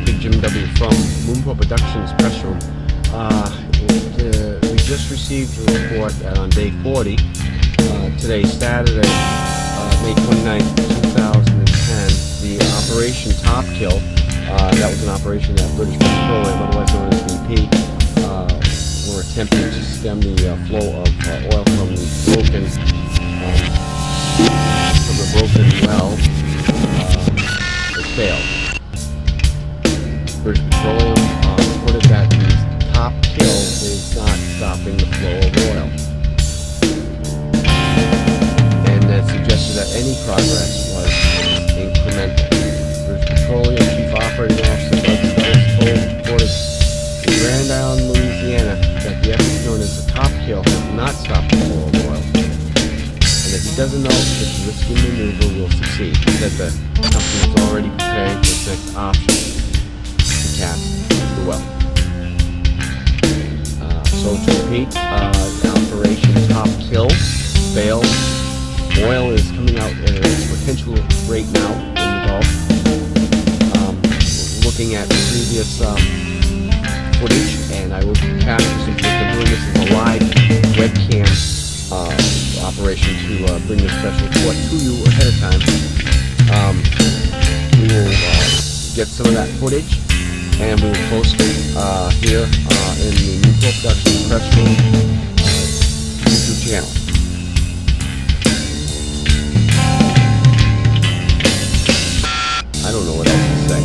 Big Jim W. from Moonport Productions Press Room. We just received a report that on day 40, today, Saturday, May 29th, 2010, the Operation Top Kill, that was an operation that British Petroleum, otherwise known as BP, were attempting to stem the flow of oil from the broken well. It failed. British Petroleum reported that the top kill is not stopping the flow of oil, and that suggested that any progress was incremental. British Petroleum Chief Operating Officer Doug Stubbs told reporters in Grand Island, Louisiana, that the effort known as the top kill has not stopped the flow of oil, and if he doesn't know if this risky maneuver will succeed. He said the company is already preparing for its next option to tap the well. So to repeat, Operation Top Kill failed. Oil is coming out at its potential rate now in the Gulf. Looking at previous footage, and I will capture some footage. Doing this as a live webcam operation to bring this special report to you ahead of time. We will get some of that footage, and we will post it here in the Moonport Productions Press Room YouTube channel. I don't know what else to say.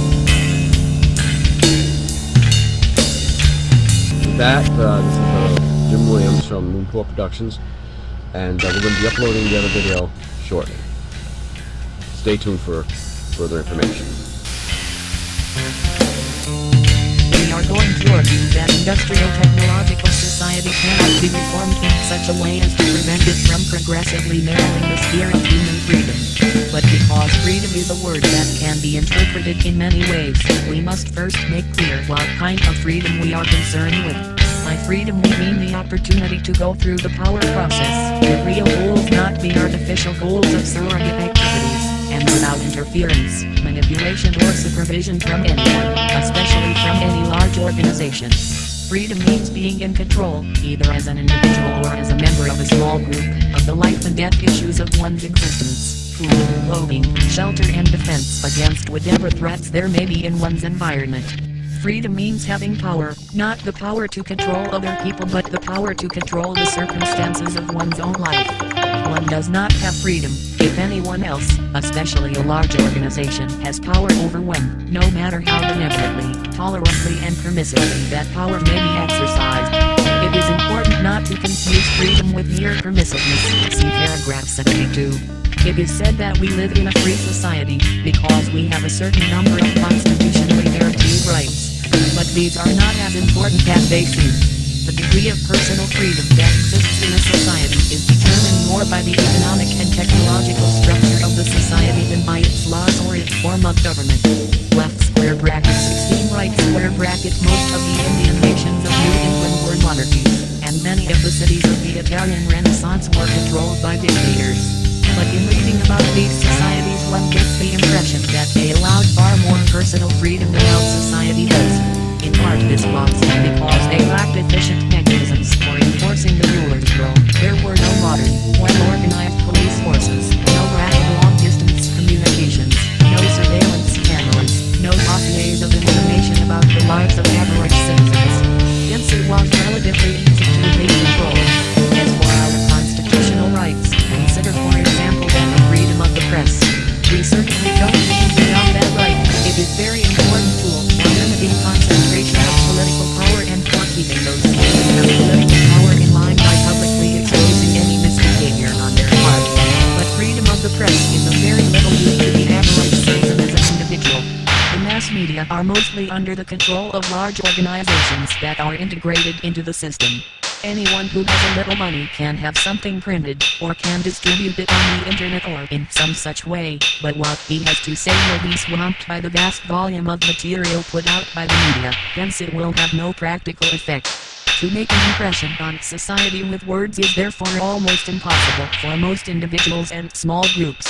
With that, this is Jim Williams from Moonport Productions, and we're going to be uploading the other video shortly. Stay tuned for further information. We are going to argue that industrial technological society cannot be reformed in such a way as to prevent it from progressively narrowing the sphere of human freedom. But because freedom is a word that can be interpreted in many ways, we must first make clear what kind of freedom we are concerned with. By freedom we mean the opportunity to go through the power process, with real goals, not the artificial goals of surrogate activities, and without interference, manipulation or supervision from anyone, especially from any large organization. Freedom means being in control, either as an individual or as a member of a small group, of the life and death issues of one's existence. Food, clothing, shelter and defense against whatever threats there may be in one's environment. Freedom means having power, not the power to control other people but the power to control the circumstances of one's own life. One does not have freedom if anyone else, especially a large organization, has power over one, no matter how benevolently, tolerantly and permissively that power may be exercised. It is important not to confuse freedom with mere permissiveness. See paragraph 72. It is said that we live in a free society because we have a certain number of constitutionally guaranteed rights. But these are not as important as they seem. The degree of personal freedom that exists in a society is determined more by the economic and technological structure of the society than by its laws or its form of government. Left square bracket 16 right square bracket. Most of the Indian nations of New England were monarchies, and many of the cities of the Italian Renaissance were controlled by dictators. But in reading about these societies one gets the impression that they allowed far more personal freedom than our society does. In part this was because they lacked efficient mechanisms for enforcing the ruler's role. There were no modern, well-organized police forces, no rapid long-distance communications, no surveillance cameras, no dossiers of information about the lives of average citizens. Hence it was relatively easy to evade control. As for our constitutional rights, consider for example the freedom of the press. We certainly don't need beyond that right. It is very important tool for limiting concentration of political power and for keeping those seeking the political power in line by publicly exposing any misbehavior on their part. But freedom of the press is of very little use to the average citizen as an individual. The mass media are mostly under the control of large organizations that are integrated into the system. Anyone who has a little money can have something printed, or can distribute it on the internet or in some such way, but what he has to say will be swamped by the vast volume of material put out by the media, hence it will have no practical effect. To make an impression on society with words is therefore almost impossible for most individuals and small groups.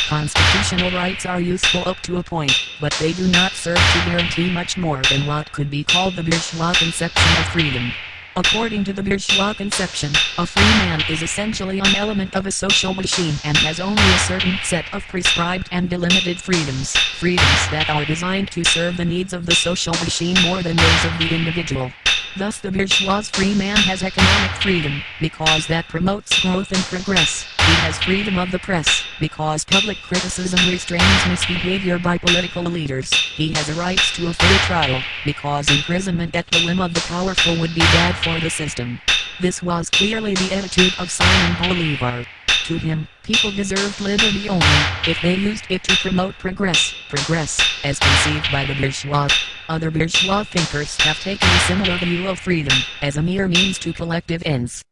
Constitutional rights are useful up to a point, but they do not serve to guarantee much more than what could be called the bourgeois conception of freedom. According to the bourgeois conception, a free man is essentially an element of a social machine and has only a certain set of prescribed and delimited freedoms that are designed to serve the needs of the social machine more than those of the individual. Thus the bourgeois free man has economic freedom, because that promotes growth and progress. He has freedom of the press, because public criticism restrains misbehavior by political leaders. He has a right to a fair trial, because imprisonment at the whim of the powerful would be bad for the system. This was clearly the attitude of Simon Bolivar. To him, people deserved liberty only if they used it to promote progress, as conceived by the bourgeois. Other bourgeois thinkers have taken a similar view of freedom, as a mere means to collective ends.